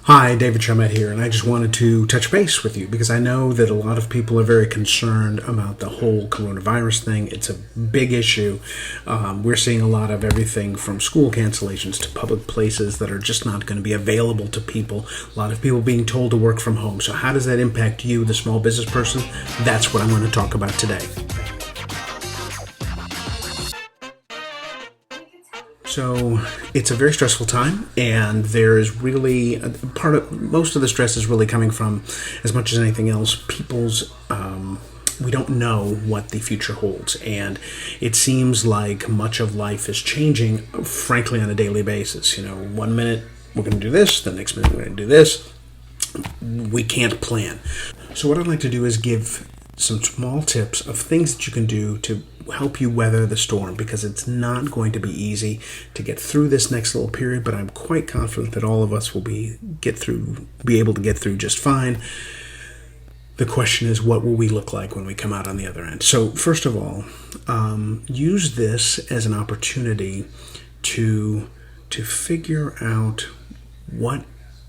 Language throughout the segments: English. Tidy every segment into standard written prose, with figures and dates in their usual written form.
Hi, David Chomet here, and I just wanted to touch base with you because I know that a lot of people are very concerned about the whole coronavirus thing. It's a big issue. We're seeing a lot of everything from school cancellations to public places that are just not going to be available to people. A lot of people being told to work from home. So how does that impact you, the small business person? That's what I'm going to talk about today. So it's a very stressful time, and there is really most of the stress is really coming from, as much as anything else, we don't know what the future holds, and it seems like much of life is changing, frankly, on a daily basis. 1 minute we're going to do this, the next minute we're going to do this. We can't plan. So what I'd like to do is give some small tips of things that you can do to help you weather the storm, because it's not going to be easy to get through this next little period, but I'm quite confident that all of us will be able to get through just fine. The question is, what will we look like when we come out on the other end? So first of all, use this as an opportunity to figure out what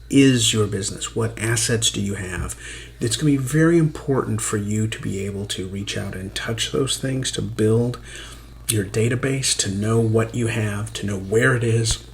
is your business? What assets do you have? It's going to be very important for you to be able to reach out and touch those things, to build your database, to know what you have, to know where it is,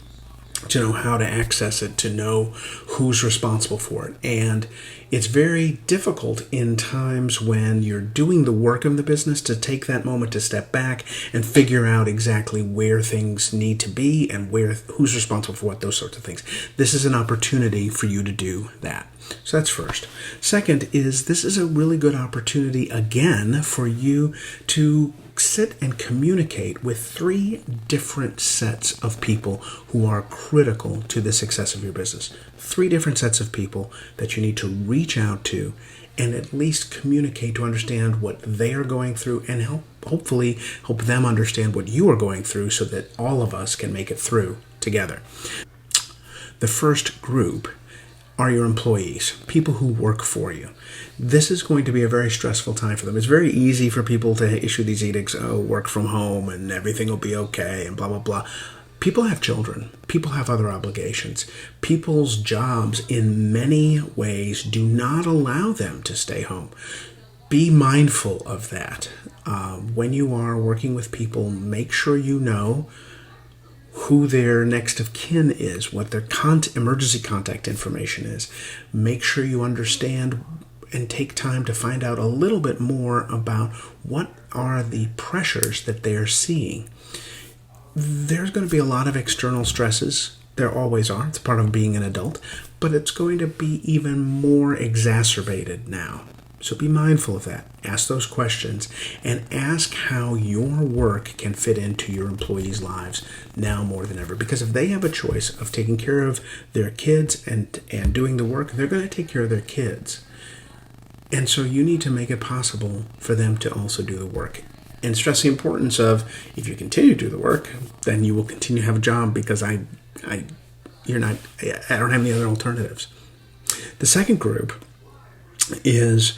to know how to access it, to know who's responsible for it. And it's very difficult in times when you're doing the work of the business to take that moment to step back and figure out exactly where things need to be and who's responsible for what, those sorts of things. This is an opportunity for you to do that. So that's first. Second is, this is a really good opportunity again for you to sit and communicate with 3 different sets of people who are critical to the success of your business. 3 different sets of people that you need to reach out to and at least communicate to understand what they are going through, and hopefully help them understand what you are going through, so that all of us can make it through together. The first group are your employees, people who work for you. This is going to be a very stressful time for them. It's very easy for people to issue these edicts, work from home and everything will be okay and blah, blah, blah. People have children. People have other obligations. People's jobs in many ways do not allow them to stay home. Be mindful of that. When you are working with people, make sure you know who their next of kin is, what their emergency contact information is. Make sure you understand and take time to find out a little bit more about what are the pressures that they're seeing. There's going to be a lot of external stresses. There always are. It's part of being an adult, but it's going to be even more exacerbated now. So be mindful of that. Ask those questions and ask how your work can fit into your employees' lives now more than ever. Because if they have a choice of taking care of their kids and doing the work, they're going to take care of their kids. And so you need to make it possible for them to also do the work. And stress the importance of, if you continue to do the work, then you will continue to have a job, because I don't have any other alternatives. The second group is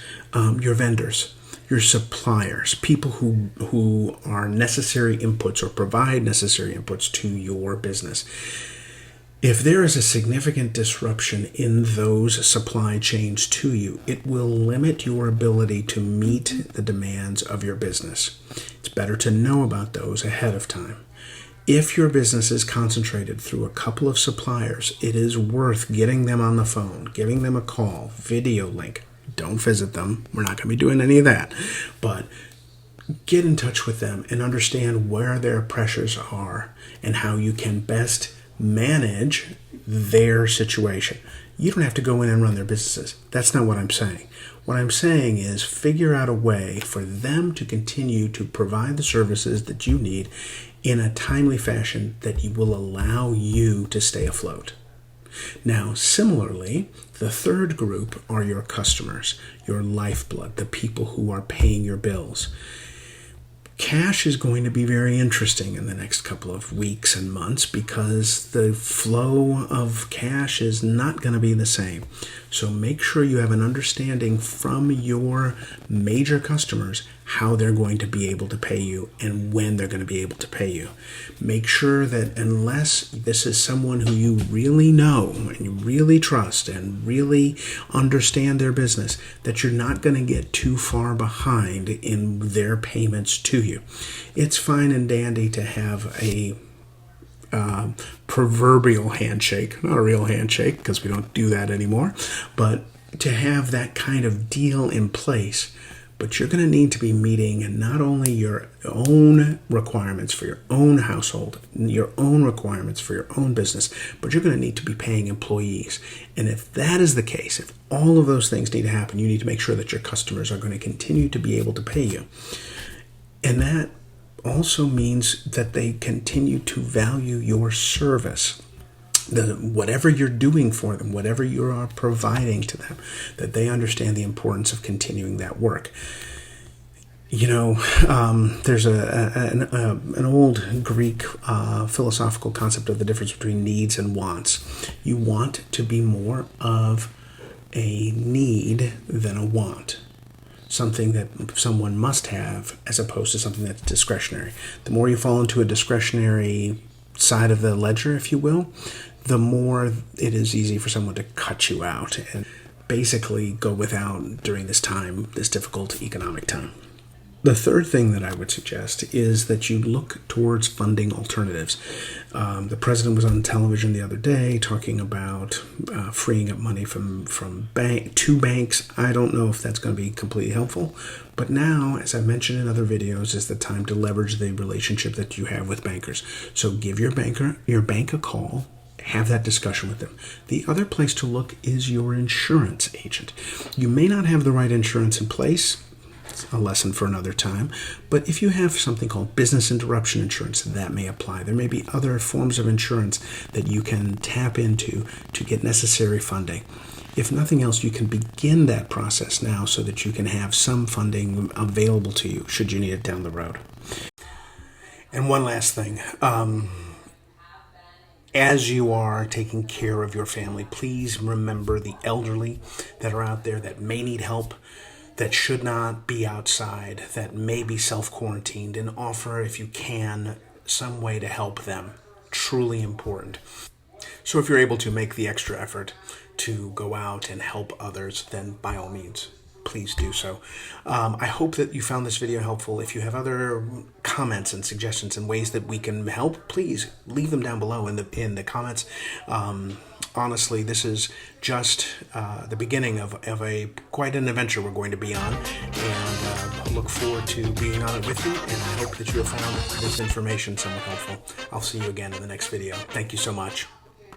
your vendors, your suppliers, people who are necessary inputs or provide necessary inputs to your business. If there is a significant disruption in those supply chains to you, it will limit your ability to meet the demands of your business. It's better to know about those ahead of time. If your business is concentrated through a couple of suppliers, it is worth getting them on the phone, giving them a call, video link. Don't visit them. We're not going to be doing any of that. But get in touch with them and understand where their pressures are and how you can best manage their situation. You don't have to go in and run their businesses. That's not what I'm saying. What I'm saying is, figure out a way for them to continue to provide the services that you need in a timely fashion that will allow you to stay afloat. Now, similarly, the third group are your customers, your lifeblood, the people who are paying your bills. Cash is going to be very interesting in the next couple of weeks and months, because the flow of cash is not going to be the same. So make sure you have an understanding from your major customers how they're going to be able to pay you and when they're going to be able to pay you. Make sure that unless this is someone who you really know and you really trust and really understand their business, that you're not going to get too far behind in their payments to you. It's fine and dandy to have a proverbial handshake, not a real handshake because we don't do that anymore, but to have that kind of deal in place. But you're going to need to be meeting not only your own requirements for your own household, your own requirements for your own business, but you're going to need to be paying employees. And if that is the case, if all of those things need to happen, you need to make sure that your customers are going to continue to be able to pay you. And that also means that they continue to value your service. Whatever you're doing for them, whatever you are providing to them, that they understand the importance of continuing that work. You know, there's an old Greek philosophical concept of the difference between needs and wants. You want to be more of a need than a want. Something that someone must have as opposed to something that's discretionary. The more you fall into a discretionary side of the ledger, if you will, the more it is easy for someone to cut you out and basically go without during this time, this difficult economic time. The third thing that I would suggest is that you look towards funding alternatives. The president was on television the other day talking about freeing up money from two banks. I don't know if that's going to be completely helpful, but now, as I mentioned in other videos, is the time to leverage the relationship that you have with bankers. So give your bank a call. Have that discussion with them. The other place to look is your insurance agent. You may not have the right insurance in place. It's a lesson for another time. But if you have something called business interruption insurance, that may apply. There may be other forms of insurance that you can tap into to get necessary funding. If nothing else, you can begin that process now so that you can have some funding available to you should you need it down the road. And one last thing. As you are taking care of your family, please remember the elderly that are out there that may need help, that should not be outside, that may be self-quarantined, and offer, if you can, some way to help them. Truly important. So if you're able to make the extra effort to go out and help others, then by all means, please do so. I hope that you found this video helpful. If you have other comments and suggestions and ways that we can help, please leave them down below in the comments. Honestly, this is just the beginning of quite an adventure we're going to be on, and look forward to being on it with you, and I hope that you have found this information somewhat helpful. I'll see you again in the next video. Thank you so much.